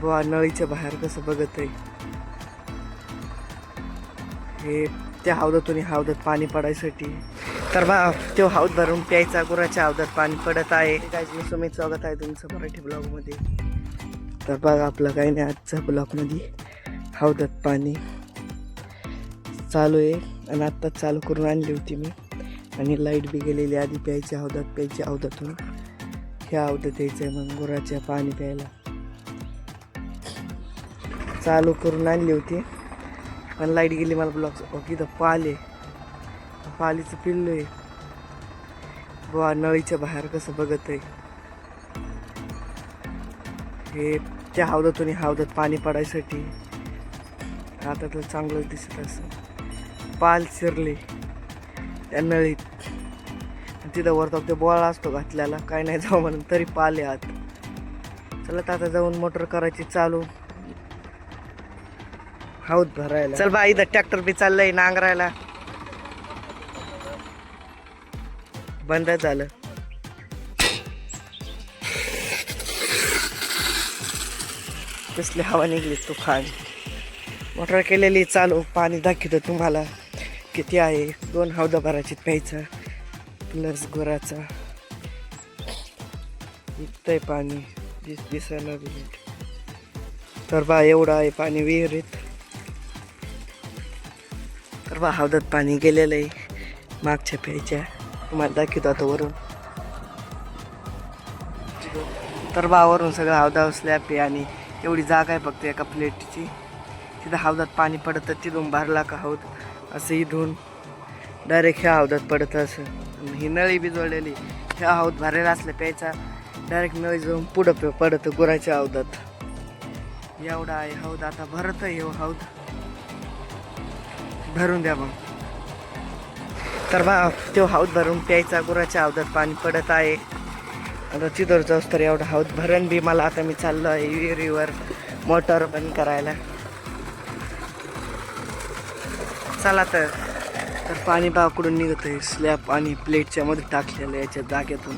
बुवा नळीच्या बाहेर कसं बघत आहे. हे त्या हौदातून हौदात पाणी पडायसाठी तर बा तो हौद भरून प्यायचा. गुराच्या हौदात पाणी पडत आहे. काय मी सुमित स्वागत आहे तुमचं मराठी ब्लॉगमध्ये. तर बघा आपलं काही नाही, आजच्या ब्लॉगमध्ये हौदात पाणी चालू आहे आणि आत्ताच चालू करून आणली होती मी. आणि लाईट बी गेलेली. आधी प्यायच्या हौदातून ह्या हौदात यायचं आहे मग गुराच्या पाणी प्यायला. चालू करून आणली होती पण लाईट गेली. मला ब्लॉग इथं पाले पालीचं पिल्लू आहे. बुवा नळीच्या बाहेर कसं बघत आहे. हे त्या हौदातून हौदात पाणी पडायसाठी आता तर चांगलं दिसत असं. पाल शिरले त्या नळीत. तिथं वरतो ते बोळा असतो घातल्याला, काय नाही जाऊ म्हणून तरी पाले आत. चला आता जाऊन मोटर करायची चालू हौद भरायला. चल बा इथं ट्रॅक्टर बी चाललंय नांगरायला. बंद झालं. कसली हवा निघली तुफान. मोटर केलेली चालू. पाणी दाखवतो तुम्हाला किती आहे. 2 हौदा भरायची प्यायचा प्लस गुराचा. इथं पाणी दिसायला बी. तर बा एवढं आहे पाणी विहिरीत. तर बा हौदात पाणी गेलेलं आहे मागच्या प्यायच्या. तुम्हाला दाखवतो आता वरून. तर बा वरून सगळं हौदा स्लॅब आहे आणि एवढी जागा आहे फक्त एका प्लेटची. तिथं हौदात पाणी पडतं. तिथून भरला का हौद असं इथून डायरेक्ट ह्या हौदात पडतं असं. ही नळी बी जोडलेली. ह्या हौद भरायला असलं प्यायचा डायरेक्ट नळी जाऊन पुढं पडतं गुराच्या हौदात. एवढा आहे हौद. आता भरत आहे हौद. भरून द्या मग. तर बा तो हौद भरून प्यायचा. गुराच्या हौदात पाणी पडत आहे. आता तिथं जाऊस तर एवढा हौद भरण बी मला. आता मी चाललो आहे विहिरीवर मोटर बंद करायला. चला तर पाणी बाकडून निघत आहे. स्लॅब आणि प्लेटच्या मध्ये टाकलेलं याच्या जागेतून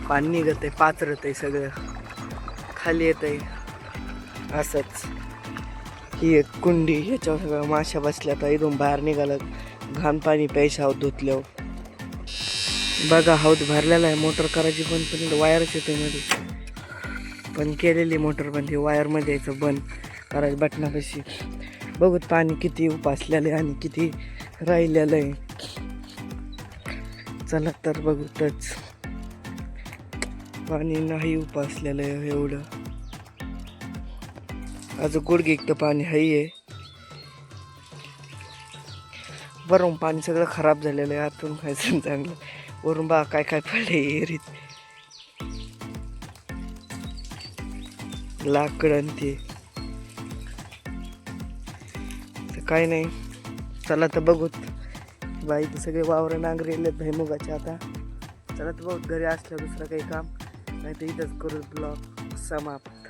पाणी निघत आहे. पाचरत आहे सगळं खाली येत आहे असंच. ही एक कुंडी, ह्याच्यावर सगळं माश्या बसल्या. तर इथून बाहेर निघालं घाण पाणी प्यायचं हौद धुतल्यावर. बघा हौद भरलेला आहे. मोटर करायची बंद पण वायरच येते मध्ये. पण केलेली मोटर बंद. हे वायरमध्ये यायचं बंद करायचं बटनापाशी. बघूत पाणी किती उपासलेलं आहे आणि किती राहिलेलं आहे. चला तर बघूतच. पाणी नाही उपासलेलं आहे एवढं. अजून गुडघे इतकं पाणी आहे. वरून पाणी सगळं खराब झालेलं आहे. आतून खायचं चांगलं. वरून बा काय काय पडले एरीत. लाकड ते काय नाही. चला तर बघूत. बाई ते सगळे वावर नांगरेले भैमुगाचे. आता चला तर बघूत घरी असल्यावर दुसरं काही काम नाही तर इथंच करू ब्लॉग समाप्त.